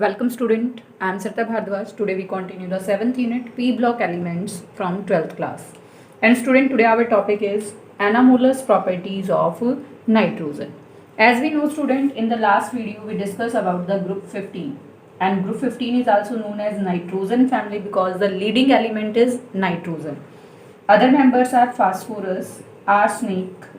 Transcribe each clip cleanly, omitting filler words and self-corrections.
Welcome student, I am Sarita Bhardwaj. Today we continue the 7th unit P block elements from 12th class. And student, today our topic is anomalous properties of nitrogen. As we know student, in the last video we discussed about the group 15. And group 15 is also known as nitrogen family because the leading element is nitrogen. Other members are phosphorus, arsenic,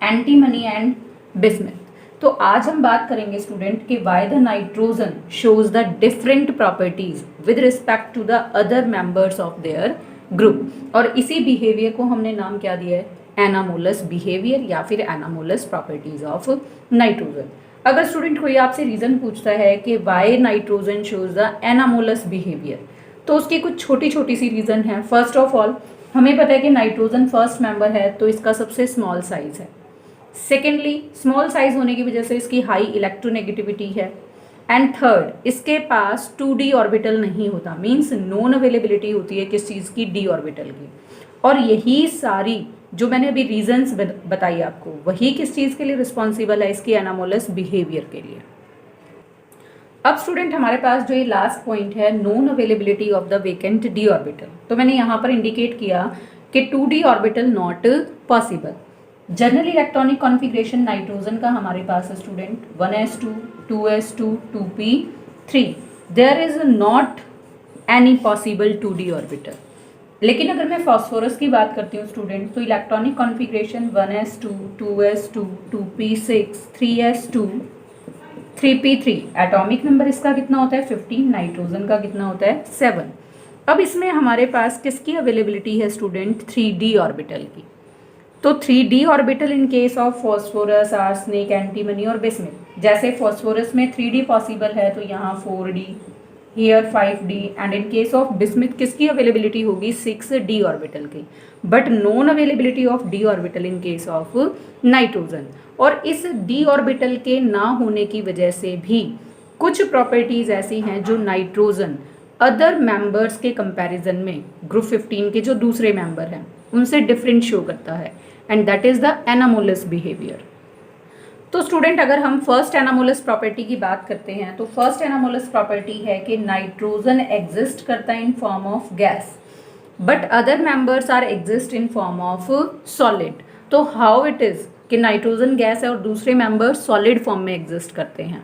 antimony and bismuth. तो आज हम बात करेंगे student कि why the nitrogen shows the different properties with respect to the other members of their group. और इसी behaviour को हमने नाम क्या दिया है, एनामोलस बिहेवियर या फिर एनामोलस प्रॉपर्टीज ऑफ नाइट्रोजन। अगर स्टूडेंट कोई आपसे रीजन पूछता है कि why nitrogen shows the anomalous behaviour, तो उसकी कुछ छोटी छोटी सी रीजन है। फर्स्ट ऑफ ऑल, हमें पता है कि नाइट्रोजन फर्स्ट मेंबर है तो इसका सबसे स्मॉल साइज है। सेकेंडली, स्मॉल साइज होने की वजह से इसकी हाई इलेक्ट्रोनेगेटिविटी है। एंड थर्ड, इसके पास 2d ऑर्बिटल नहीं होता, मींस नॉन अवेलेबिलिटी होती है किस चीज़ की, d ऑर्बिटल की। और यही सारी जो मैंने अभी रीजंस बताई आपको, वही किस चीज़ के लिए रिस्पॉन्सिबल है, इसकी एनामोलस बिहेवियर के लिए। अब स्टूडेंट हमारे पास जो ये लास्ट पॉइंट है, non availability of the vacant d orbital, तो मैंने यहाँ पर इंडिकेट किया कि 2d orbital not possible. General electronic configuration nitrogen का हमारे पास है student 1s2 2s2 2p3। There is not any possible 2d orbital. लेकिन अगर मैं फॉस्फोरस की बात करती हूँ स्टूडेंट, तो electronic configuration 1s2 2s2 2p6 3s2 3p3। Atomic number इसका कितना होता है 15, नाइट्रोजन का कितना होता है 7। अब इसमें हमारे पास किसकी अवेलेबिलिटी है स्टूडेंट, 3d ऑर्बिटल की। तो 3d orbital in case of phosphorus, arsenic, antimony और बिस्मुथ। जैसे फॉस्फोरस में 3d पॉसिबल है तो यहाँ 4d, here 5d। And in case of bismuth किसकी अवेलेबिलिटी होगी, 6d ऑर्बिटल की। But non availability of d orbital in case of nitrogen. और इस d ऑर्बिटल के ना होने की वजह से भी कुछ प्रॉपर्टीज ऐसी हैं जो नाइट्रोजन अदर मेंबर्स के कंपैरिजन में, ग्रुप 15 के जो दूसरे मेंबर हैं उनसे डिफरेंट शो करता है, and that is the anomalous behaviour. तो स्टूडेंट अगर हम फर्स्ट एनामोलस प्रॉपर्टी की बात करते हैं, तो फर्स्ट एनामोलस प्रॉपर्टी है कि नाइट्रोजन एग्जिस्ट करता है in form of gas, but other members are exist in form of solid. तो हाउ इट इज कि नाइट्रोजन गैस है और दूसरे मेंबर्स सॉलिड फॉर्म में एग्जिस्ट करते हैं।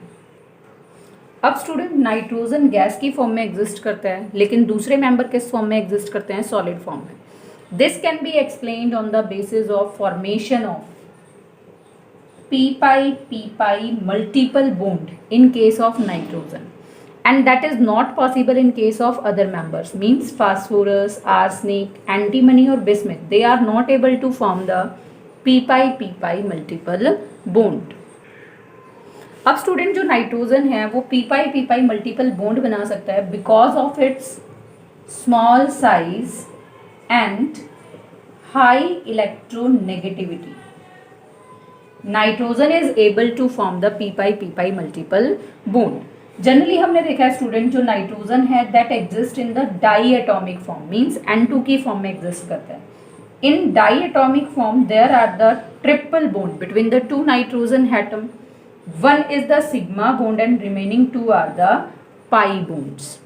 अब स्टूडेंट नाइट्रोजन गैस की फॉर्म में एग्जिस्ट करता है, लेकिन दूसरे मेंबर किस फॉर्म में एग्जिस्ट करते हैं, सॉलिड फॉर्म में। This can be explained on the basis of formation of p-pi multiple bond in case of nitrogen, and that is not possible in case of other members, means phosphorus, arsenic, antimony or bismuth. They are not able to form the p-pi multiple bond. अब student जो nitrogen है वो p-pi multiple bond बना सकता है because of its small size and high electronegativity. Nitrogen is able to form the p-pi multiple bond. Generally हमने देखा है स्टूडेंट जो नाइट्रोजन है that exist in the diatomic form, means N2 की form में एग्जिस्ट करता है। In diatomic form there are the triple bond between the two nitrogen atom. One is the sigma bond and remaining two are the pi bonds.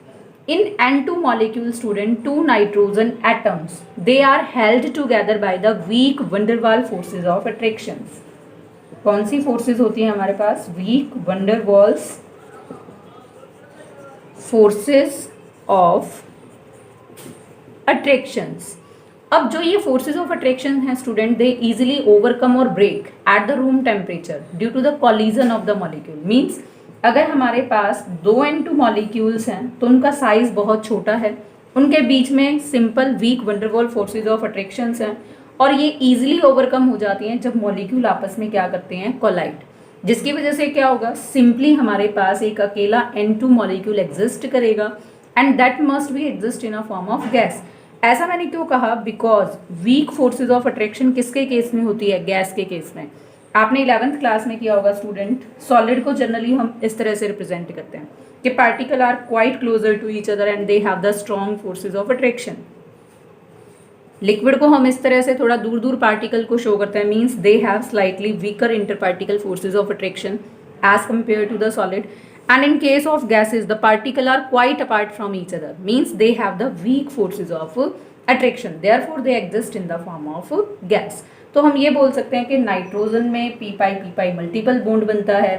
In N2 molecule student, two nitrogen atoms, they are held together by the weak van der Waals forces of attractions. कौन सी forces होती हैं हमारे पास, weak van der Waals forces of attractions. अब जो ये forces of attraction हैं student, they easily overcome or break at the room temperature due to the collision of the molecule. Means अगर हमारे पास 2N2 मॉलिक्यूल्स हैं तो उनका साइज बहुत छोटा है, उनके बीच में simple weak van der Waals forces of attractions हैं, और ये इजीली ओवरकम हो जाती हैं जब मॉलिक्यूल आपस में क्या करते हैं, कोलाइड। जिसकी वजह से क्या होगा, सिंपली हमारे पास एक अकेला N2 मॉलिक्यूल एग्जिस्ट करेगा and that must be exist in a form of gas. ऐसा मैंने क्यों कहा, because week forces of attraction किसके केस में होती है, गैस के केस में। आपने 11th क्लास में किया होगा स्टूडेंट, सॉलिड को जनरली हम इस तरह से रिप्रेजेंट करते हैं कि particle are quite closer to each other and they have the strong forces of attraction. Liquid को हम इस तरह से थोड़ा दूर दूर पार्टिकल को शो करते हैं, means they have slightly weaker inter particle forces of attraction as compare to the solid. And in case of gases, the particles are quite apart from each other, means they have the weak forces of attraction, therefore they exist in the form of gas. तो हम ये बोल सकते हैं कि nitrogen में P पाई multiple bond बनता है.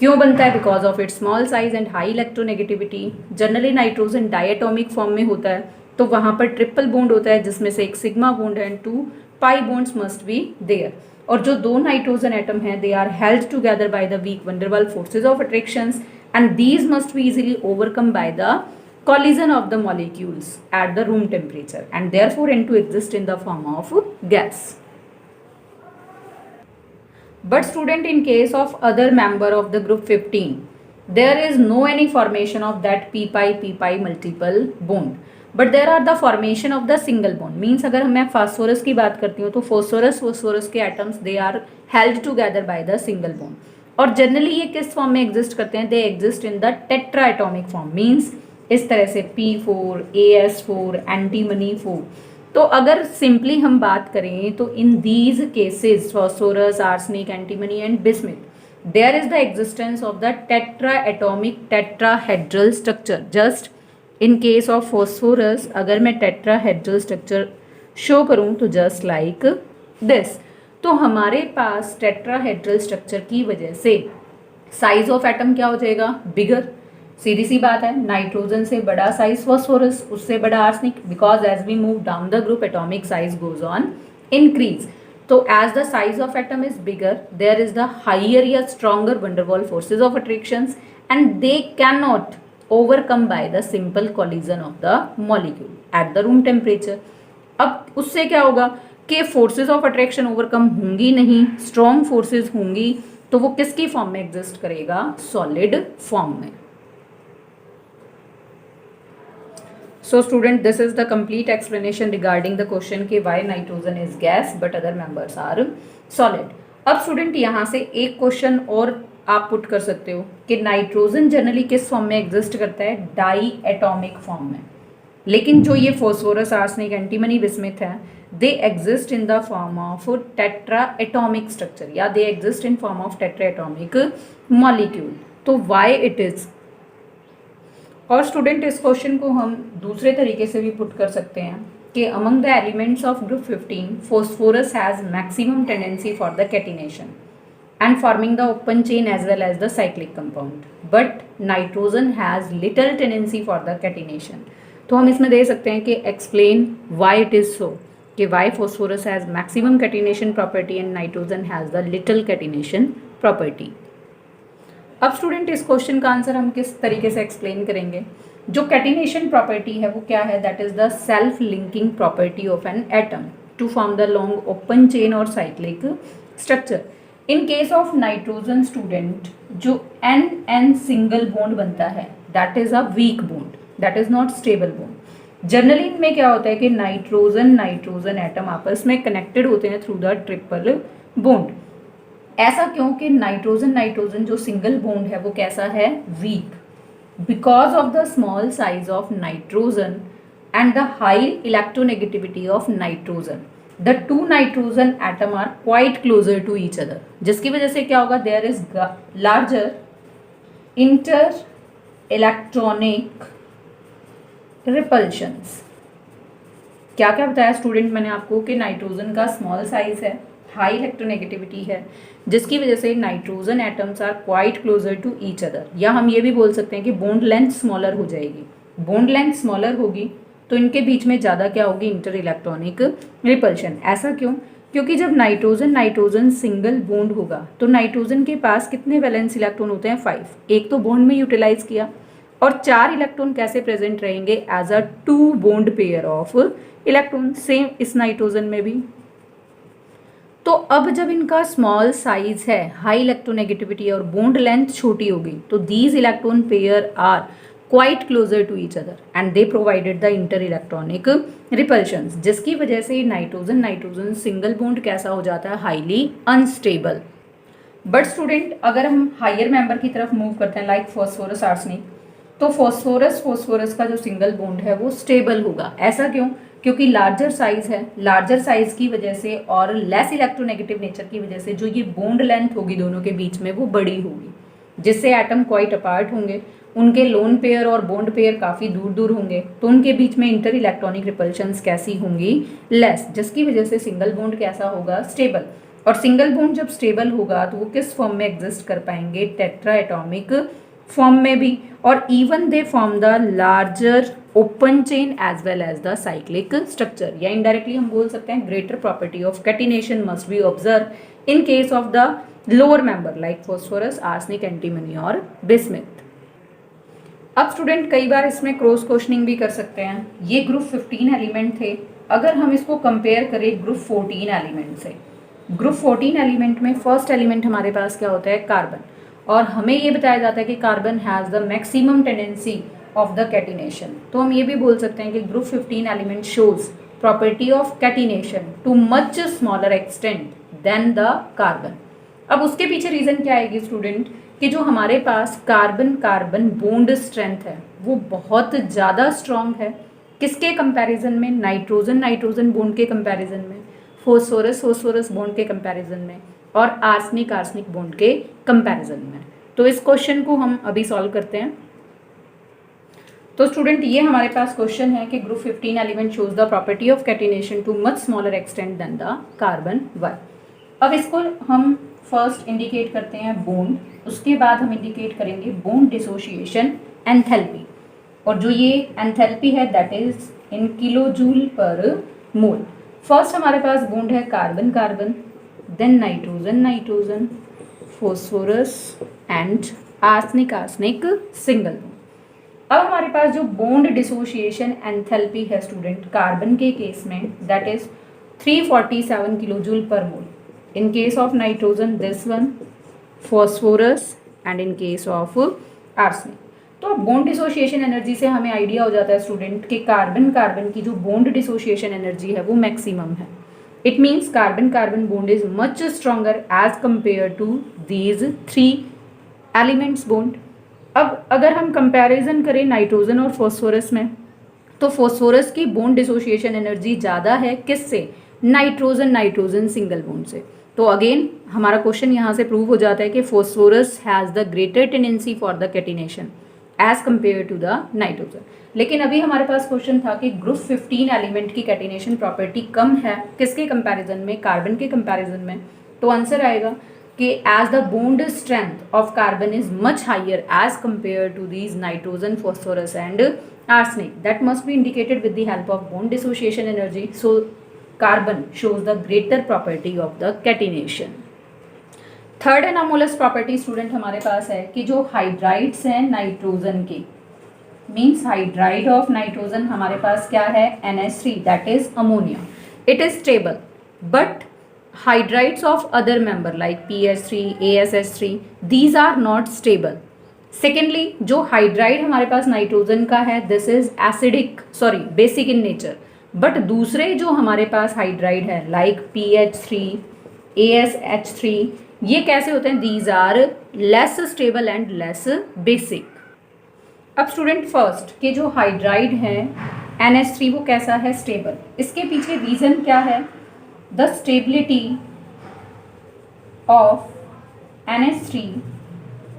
क्यों बनता है? Because of its small size and high electronegativity. Generally nitrogen diatomic form में होता है, तो वहाँ पर ट्रिपल बॉन्ड होता है जिसमें से एक सिग्मा बॉन्ड है and 2 pi bonds must be there. और जो दो नाइट्रोजन एटम हैं they are held together by the weak van der Waals forces of attractions and these must be easily overcome by the collision of the molecules at the room temperature and therefore N2 exist in the form of gas. But student, in case of other member of the group 15, there is no any formation of that p pi multiple bond, but there are the formation of the single bond. means अगर मैं phosphorus की बात करती हूँ तो phosphorus के atoms they are held together by the single bond. और generally ये किस फॉर्म में एग्जिस्ट करते हैं? They exist in the tetra atomic form. Means इस तरह से P4, AS4, एंटीमनी 4. तो अगर सिंपली हम बात करें तो in these cases phosphorus, arsenic, antimony and bismuth there is the existence of the tetra atomic tetrahedral structure. Just in case of phosphorus अगर मैं टेट्राहेड्रल स्ट्रक्चर शो करूँ तो जस्ट लाइक दिस. तो हमारे पास टेट्राहेड्रल स्ट्रक्चर की वजह से size of atom क्या हो जाएगा? बिगर. सीधी सी बात है, नाइट्रोजन से बड़ा साइज फॉस्फोरस, उससे बड़ा arsenic, because as we move down the group atomic size goes on increase. तो as the size of atom is bigger there is the higher या stronger van der Waals forces of attractions and they can not overcome by the simple collision of the molecule at the room temperature. अब उससे क्या होगा कि forces of attraction overcome होंगी नहीं, strong forces होंगी, तो वो किसकी फॉर्म में एग्जिस्ट करेगा? सॉलिड फॉर्म में. So student, this is the complete explanation regarding the question कि why nitrogen is gas but other members are solid. अब स्टूडेंट यहाँ से एक क्वेश्चन और आप पुट कर सकते हो कि नाइट्रोजन जनरली किस फॉर्म में एग्जिस्ट करता है? डाई एटॉमिक फॉर्म में. लेकिन जो ये फॉस्फोरस, आर्सेनिक, एंटीमनी, बिस्मिथ है they exist in the form of tetraatomic structure या they exist in form of tetraatomic molecule. तो why it is? और स्टूडेंट इस क्वेश्चन को हम दूसरे तरीके से भी पुट कर सकते हैं कि among the elements of group 15 phosphorus has maximum tendency for the catenation and forming the open chain as well as the cyclic compound, but nitrogen has little tendency for the catenation. तो हम इसमें दे सकते हैं कि explain why it is so, कि why phosphorus has maximum catenation property and nitrogen has the little catenation property. अब student इस question का आंसर हम किस तरीके से एक्सप्लेन करेंगे? जो कैटिनेशन प्रॉपर्टी है वो क्या है? That is the self linking property of an atom to form the long open chain और cyclic structure. In case of nitrogen student जो एन सिंगल बॉन्ड बनता है that is a weak bond, that is not stable bond. Generally इनमें क्या होता है कि nitrogen atom आपस में कनेक्टेड होते हैं थ्रू द ट्रिपल बॉन्ड. ऐसा क्यों कि नाइट्रोजन जो सिंगल बॉन्ड है वो कैसा है? Weak. Because of the small size of nitrogen and the high electronegativity of nitrogen, the two nitrogen atom are quite closer to each other, जिसकी वजह से क्या होगा? There is larger inter electronic repulsions. क्या क्या बताया स्टूडेंट मैंने आपको कि नाइट्रोजन का स्मॉल साइज है, हाई इलेक्ट्रोनेगेटिविटी है, जिसकी वजह से nitrogen atoms are quite closer to each other. या हम ये भी बोल सकते हैं कि बॉन्ड लेंथ स्मॉलर हो जाएगी. बॉन्ड लेंथ स्मॉलर होगी तो इनके बीच में ज़्यादा क्या होगी? Inter electronic repulsion. ऐसा क्यों? क्योंकि जब नाइट्रोजन सिंगल बॉन्ड होगा तो नाइट्रोजन के पास कितने वैलेंस इलेक्ट्रॉन होते हैं? 5. एक तो बॉन्ड में यूटिलाइज किया और 4 इलेक्ट्रॉन कैसे प्रेजेंट रहेंगे? As a 2 bond pair of electron. Same इस नाइट्रोजन में भी. तो अब जब इनका स्मॉल साइज है, हाई इलेक्ट्रोनेगेटिविटी और बॉन्ड लेंथ छोटी होगी, तो these electron pair are quite closer to each other and they provided the inter electronic repulsions, जिसकी वजह से नाइट्रोजन सिंगल बॉन्ड कैसा हो जाता है? Highly unstable. बट स्टूडेंट अगर हम हायर मेंबर की तरफ मूव करते हैं लाइक फॉस्फोरस, आर्सेनिक, तो फॉस्फोरस का जो सिंगल बॉन्ड है वो स्टेबल होगा. ऐसा क्यों? क्योंकि लार्जर साइज है, लार्जर साइज की वजह से और लेस इलेक्ट्रोनेगेटिव नेचर की वजह से जो ये बॉन्ड लेंथ होगी दोनों के बीच में वो बड़ी होगी, जिससे एटम क्वाइट अपार्ट होंगे, उनके लोन पेयर और बॉन्ड पेयर काफ़ी दूर दूर होंगे, तो उनके बीच में इंटर इलेक्ट्रॉनिक रिपल्शंस कैसी होंगी, लेस, जिसकी वजह से सिंगल बॉन्ड कैसा होगा, स्टेबल। और सिंगल बॉन्ड जब स्टेबल होगा तो वो किस फॉर्म में एग्जिस्ट कर पाएंगे, टेट्रा एटॉमिक फॉर्म में भी, और even they form the larger open chain as well as the cyclic structure. या इनडायरेक्टली हम बोल सकते हैं greater property of catenation must be observe in case of the lower member like phosphorus, arsenic, antimony और bismuth. अब student कई बार इसमें क्रॉस क्वेश्चनिंग भी कर सकते हैं। ये ग्रुप 15 एलिमेंट थे, अगर हम इसको कंपेयर करें ग्रुप 14 एलिमेंट से, ग्रुप 14 एलिमेंट में फर्स्ट एलिमेंट हमारे पास क्या होता है, कार्बन, और हमें ये बताया जाता है कि carbon has the maximum tendency of the catenation. तो हम ये भी बोल सकते हैं कि group 15 element shows property of catenation to much smaller extent than the carbon. अब उसके पीछे रीज़न क्या आएगी स्टूडेंट, कि जो हमारे पास कार्बन कार्बन बॉन्ड स्ट्रेंथ है वो बहुत ज़्यादा स्ट्रॉन्ग है, किसके कंपैरिजन में, नाइट्रोजन नाइट्रोजन बॉन्ड के कंपैरिजन में, फॉस्फोरस फॉस्फोरस बॉन्ड के कंपैरिजन में, और आर्सेनिक आर्सेनिक बॉन्ड के कंपैरिजन में। तो इस क्वेश्चन को हम अभी सॉल्व करते हैं। तो स्टूडेंट ये हमारे पास क्वेश्चन है कि group 15 element shows the property of catenation to much smaller extent than the carbon 1। अब इसको हम फर्स्ट इंडिकेट करते हैं बॉन्ड, उसके बाद हम इंडिकेट करेंगे बॉन्ड डिसोसिएशन एंथैल्पी, और जो ये एंथैल्पी है that is in kilojoule per mole. First हमारे पास बॉन्ड है carbon carbon, then nitrogen nitrogen, phosphorus and arsenic arsenic single bond. अब हमारे पास जो बॉन्ड डिसोसिएशन एंथैल्पी है स्टूडेंट कार्बन के केस में that is 347 kilojoule per mole, in case of nitrogen this one, phosphorus and in case of arsenic। तो bond dissociation energy से हमें आइडिया हो जाता है स्टूडेंट कि कार्बन कार्बन की जो बॉन्ड डिसोसिएशन एनर्जी है वो मैक्सिमम है। It means carbon carbon bond is much stronger as compare to these 3 elements bond. अब अगर हम कंपैरिजन करें नाइट्रोजन और फॉस्फोरस में, तो फॉस्फोरस की बॉन्ड डिसोसिएशन एनर्जी ज़्यादा है किससे, नाइट्रोजन नाइट्रोजन सिंगल बॉन्ड से। तो अगेन हमारा क्वेश्चन यहाँ से प्रूव हो जाता है कि phosphorus has the greater tendency for the catenation as compare to the nitrogen. लेकिन अभी हमारे पास क्वेश्चन था कि ग्रुप 15 एलिमेंट की कैटिनेशन प्रॉपर्टी कम है किसके कंपैरिजन में, कार्बन के कंपैरिजन में। तो आंसर आएगा कि as the bond strength of carbon is much higher as compare to these nitrogen phosphorus and arsenic, that must be indicated with the help of bond dissociation energy. So carbon shows the greater property of the catenation. Third anomalous property student हमारे पास है कि जो hydrides हैं nitrogen के, means hydride of nitrogen हमारे पास क्या है, NH3 that is ammonia, it is stable, but hydrides of other member like PH3 ASH3 these are not stable. Secondly जो हाइड्राइड हमारे पास नाइट्रोजन का है this is acidic basic in nature, but दूसरे जो हमारे पास हाइड्राइड है लाइक PH3 ASH3 ये कैसे होते हैं, these are less stable and less basic. अब स्टूडेंट फर्स्ट के जो हाइड्राइड है NH3 वो कैसा है, स्टेबल। इसके पीछे रीजन क्या है, the stability of NH3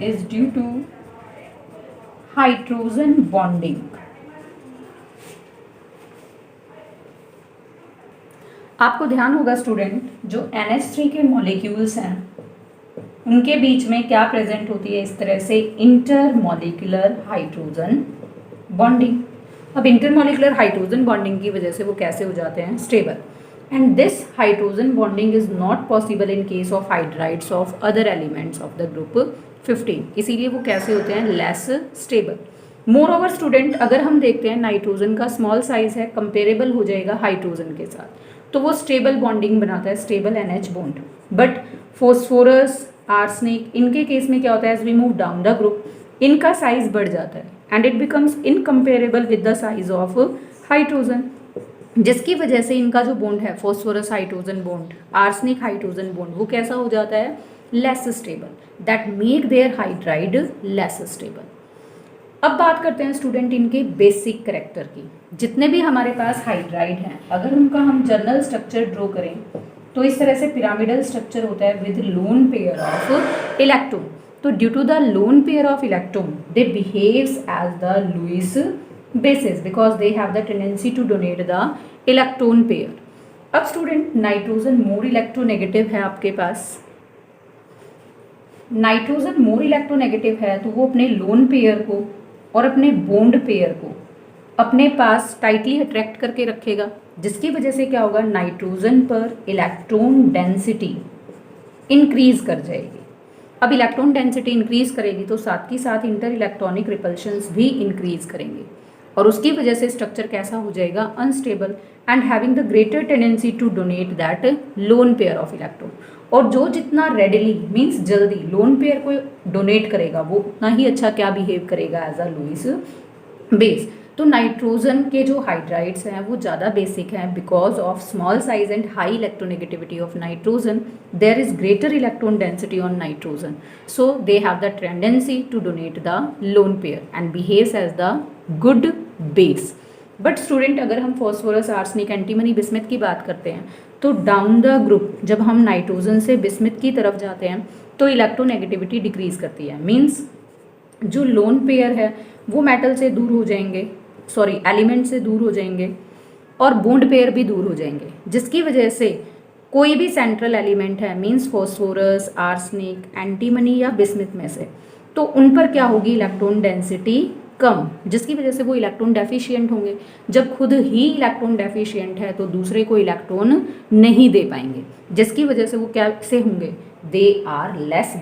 is due to hydrogen bonding. आपको ध्यान होगा स्टूडेंट जो NH3 के मॉलिक्यूल्स हैं उनके बीच में क्या प्रेजेंट होती है, इस तरह से इंटरमॉलिक्यूलर हाइड्रोजन बॉन्डिंग। अब इंटरमॉलिक्यूलर हाइड्रोजन बॉन्डिंग की वजह से वो कैसे हो जाते हैं, stable, and this hydrogen bonding is not possible in case of hydrides of other elements of the group 15, इसीलिए वो कैसे होते हैं, less stable. More over student अगर हम देखते हैं नाइट्रोजन का स्मॉल साइज है, कंपेरेबल हो जाएगा हाइड्रोजन के साथ, तो वो स्टेबल बॉन्डिंग बनाता है, stable NH bond. But phosphorus arsenic इनके केस में क्या होता है, as we move down the group इनका साइज बढ़ जाता है and it becomes incomparable with the size of hydrogen, जिसकी वजह से इनका जो बॉन्ड है phosphorus hydrogen bond arsenic hydrogen bond वो कैसा हो जाता है, less stable, that make their hydride less stable. अब बात करते हैं स्टूडेंट इनके बेसिक कैरेक्टर की। जितने भी हमारे पास हाइड्राइड हैं अगर उनका हम जनरल स्ट्रक्चर ड्रॉ करें तो इस तरह से पिरामिडल स्ट्रक्चर होता है with lone pair of electron, तो due to the lone pair of electron they behaves as the Lewis basis because they have the tendency to donate the electron pair. अब student nitrogen more electronegative है आपके पास, nitrogen more electronegative है तो वो अपने loan pair को और अपने बॉन्ड पेयर को अपने पास टाइटली अट्रैक्ट करके रखेगा, जिसकी वजह से क्या होगा, नाइट्रोजन पर इलेक्ट्रॉन डेंसिटी इंक्रीज कर जाएगी। अब इलेक्ट्रॉन डेंसिटी इंक्रीज करेगी तो साथ ही साथ इंटर इलेक्ट्रॉनिक रिपल्शंस भी इंक्रीज करेंगे और उसकी वजह से स्ट्रक्चर कैसा हो जाएगा, unstable and having the greater tendency to donate that lone pair of electron. और जो जितना रेडिली मीन्स जल्दी लोन पेयर को डोनेट करेगा वो उतना ही अच्छा क्या बिहेव करेगा एज अ लुईस बेस। तो नाइट्रोजन के जो हाइड्राइड्स हैं वो ज़्यादा बेसिक हैं because of small size and high electronegativity of nitrogen there is greater electron density on nitrogen, so they have the tendency to donate the lone pair and behaves as the good base. But student अगर हम phosphorus, arsenic, antimony, bismuth की बात करते हैं तो down the group जब हम nitrogen से बिस्मिथ की तरफ जाते हैं तो इलेक्ट्रोनेगेटिविटी डिक्रीज करती है, मीन्स जो लोन पेयर है वो मेटल से दूर हो जाएंगे, सॉरी एलिमेंट से दूर हो जाएंगे और बॉन्ड पेयर भी दूर हो जाएंगे, जिसकी वजह से कोई भी सेंट्रल एलिमेंट है मीन्स फॉस्फोरस, आर्सेनिक, एंटीमनी या बिस्मिथ में से, तो उन पर क्या होगी, इलेक्ट्रॉन डेंसिटी कम, जिसकी वजह से वो इलेक्ट्रॉन डेफिशिएंट होंगे। जब खुद ही इलेक्ट्रॉन डेफिशिएंट है तो दूसरे को इलेक्ट्रॉन नहीं दे पाएंगे, जिसकी वजह से वो क्या से होंगे, दे आर लेस